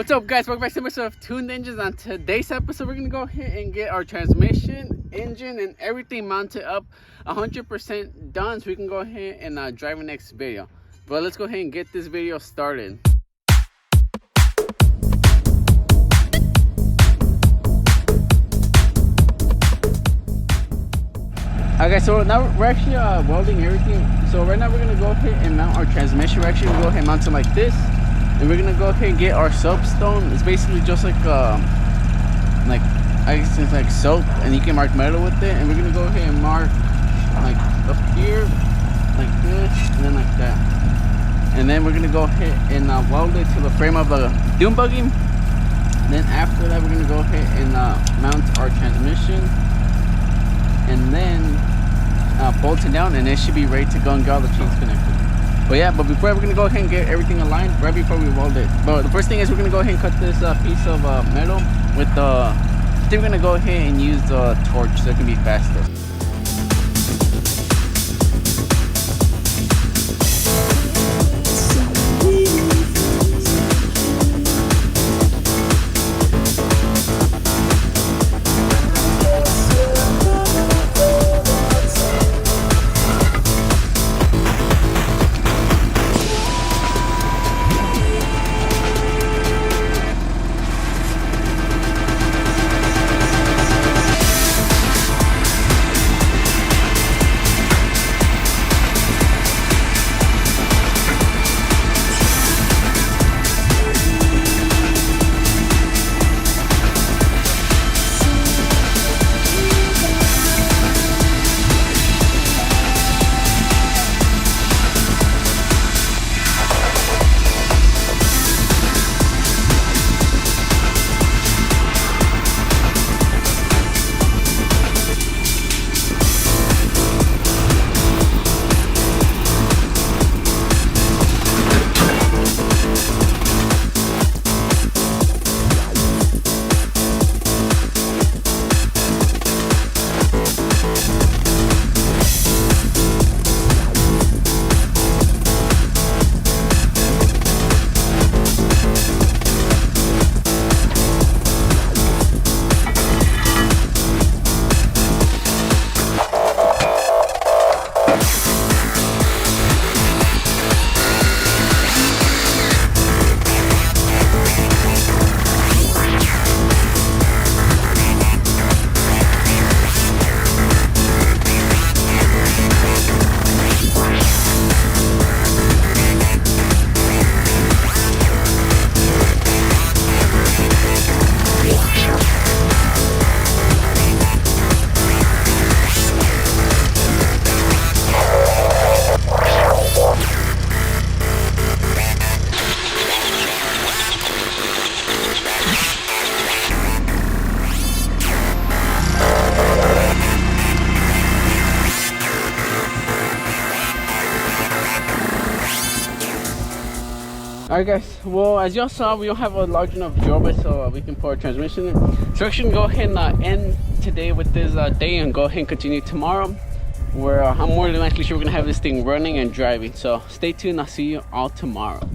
What's up, guys? Welcome back to episode of Tuned Engines. On today's episode, we're gonna go ahead and get our transmission, engine, and everything mounted up 100% done, so we can go ahead and drive the next video. But let's go ahead and get this video started. Okay, so now we're actually welding everything. So right now we're gonna go ahead and mount our transmission. We're actually gonna go ahead and mount it like this. And we're gonna go ahead and get our soapstone. It's basically just like I guess it's like soap, and you can mark metal with it. And we're gonna go ahead and mark like up here, like this, and then like that. And then we're gonna go ahead and weld it to the frame of a dune buggy. And then after that, we're gonna go ahead and mount our transmission, and then bolt it down, and it should be ready to go and get all the chains connected. But yeah, but before we're gonna go ahead and get everything aligned right before we weld it. But the first thing is we're gonna go ahead and cut this piece of metal with the. I think we're gonna go ahead and use the torch so it can be faster. Alright guys, well as y'all saw, we don't have a large enough drill bit so we can put our transmission in. So we're actually gonna go ahead and end today with this day and go ahead and continue tomorrow, where I'm more than likely sure we're gonna have this thing running and driving. So stay tuned, I'll see you all tomorrow.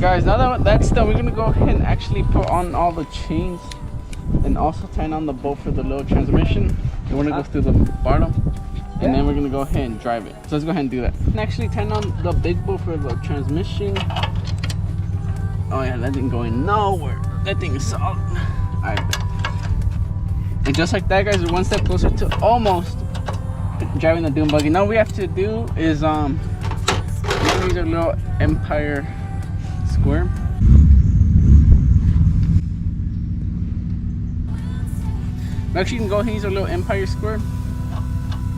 guys, now that that's done, we're gonna go ahead and actually put on all the chains and also tighten on the bolt for the little transmission. You want to go through the bottom, and then we're gonna go ahead and drive it. So let's go ahead and do that. And actually tighten on the big bolt for the transmission. Oh yeah, that didn't go in nowhere. That thing is solid. Alright. And just like that, guys, we're one step closer to almost driving the dune buggy. Now what we have to do is use our little Empire square. Actually, you can go ahead and use our little Empire square,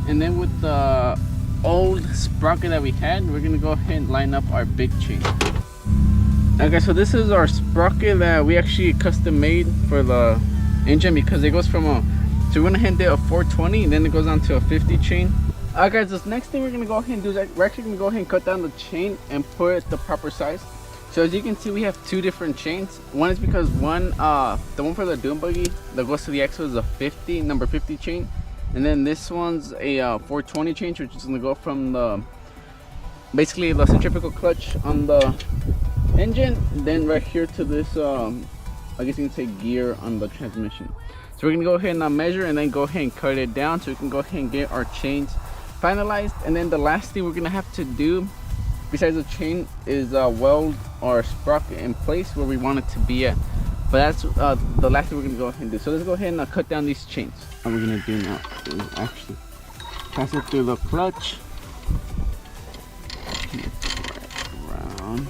and then with the old sprocket that we had, we're gonna go ahead and line up our big chain. Okay, so this is our sprocket that we actually custom made for the engine, because it goes from a, so we went ahead and did a 420, and then it goes on to a 50 chain. Alright guys, this next thing we're gonna go ahead and do is we're actually gonna go ahead and cut down the chain and put it the proper size. So as you can see, we have two different chains. One is because the one for the dune buggy that goes to the axle is a number 50 chain, and then this one's a 420 chain, which is gonna go from the basically the centrifugal clutch on the engine, and then right here to this I guess you can say gear on the transmission. So we're gonna go ahead and measure and then go ahead and cut it down so we can go ahead and get our chains finalized. And then the last thing we're gonna have to do besides the chain is weld our sprocket in place where we want it to be at. But that's the last thing we're gonna go ahead and do. So let's go ahead and cut down these chains. What we're gonna do now is actually pass it through the clutch, right around.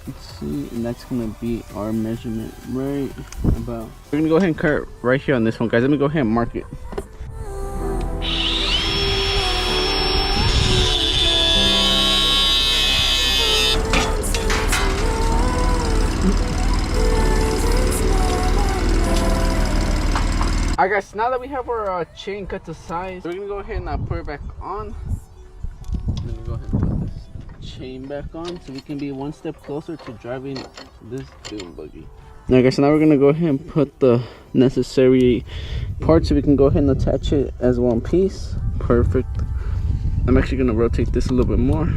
Let's see, and that's gonna be our measurement right about. We're gonna go ahead and cut right here on this one, guys. Let me go ahead and mark it. Alright guys, now that we have our chain cut to size, we're gonna go ahead and put it back on. I'm gonna go ahead and put this chain back on so we can be one step closer to driving this dune buggy. Alright guys, so now we're gonna go ahead and put the necessary parts so we can go ahead and attach it as one piece. Perfect. I'm actually gonna rotate this a little bit more,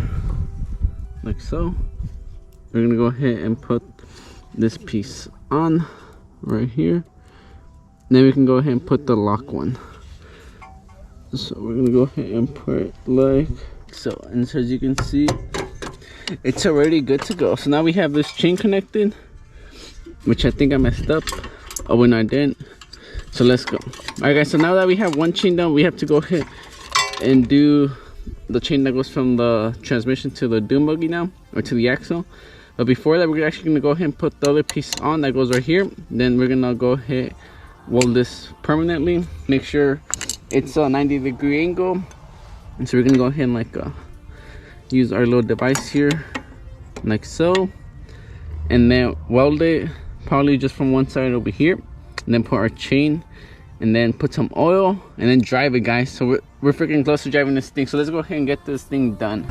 like so. We're gonna go ahead and put this piece on right here. Then we can go ahead and put the lock one. So we're gonna go ahead and put it like so. And so as you can see, it's already good to go. So now we have this chain connected, which I think I messed up. Oh, when I didn't. So let's go. Alright guys, so now that we have one chain done, we have to go ahead and do the chain that goes from the transmission to the dune buggy now, or to the axle. But before that, we're actually gonna go ahead and put the other piece on that goes right here. Then we're gonna go ahead weld this permanently, make sure it's a 90-degree angle. And so we're gonna go ahead and like use our little device here like so, and then weld it probably just from one side over here, and then put our chain, and then put some oil, and then drive it, guys. So we're freaking close to driving this thing. So let's go ahead and get this thing done.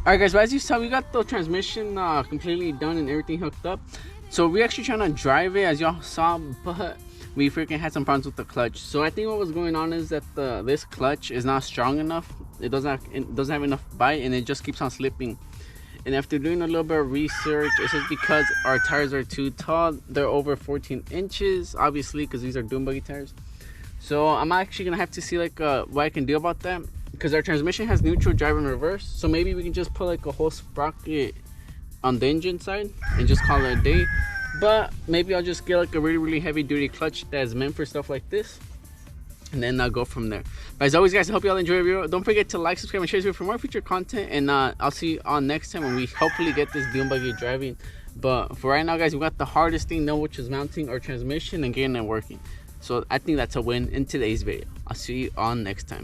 Alright guys, but as you saw, we got the transmission completely done and everything hooked up. So we're actually trying to drive it, as y'all saw, but we freaking had some problems with the clutch. So I think what was going on is that this clutch is not strong enough. It doesn't have enough bite, and it just keeps on slipping. And after doing a little bit of research, it says because our tires are too tall. They're over 14 inches, obviously, because these are dune buggy tires. So I'm actually gonna have to see like what I can do about that, because our transmission has neutral, drive, and reverse. So maybe we can just put like a whole sprocket on the engine side and just call it a day. But maybe I'll just get like a really heavy duty clutch that's meant for stuff like this, and then I'll go from there. But as always guys, I hope y'all enjoy the video. Don't forget to like, subscribe, and share this video for more future content, and I'll see you on next time when we hopefully get this dune buggy driving. But for right now guys, we got the hardest thing though, which is mounting our transmission and getting it working. So I think that's a win in today's video. I'll see you on next time.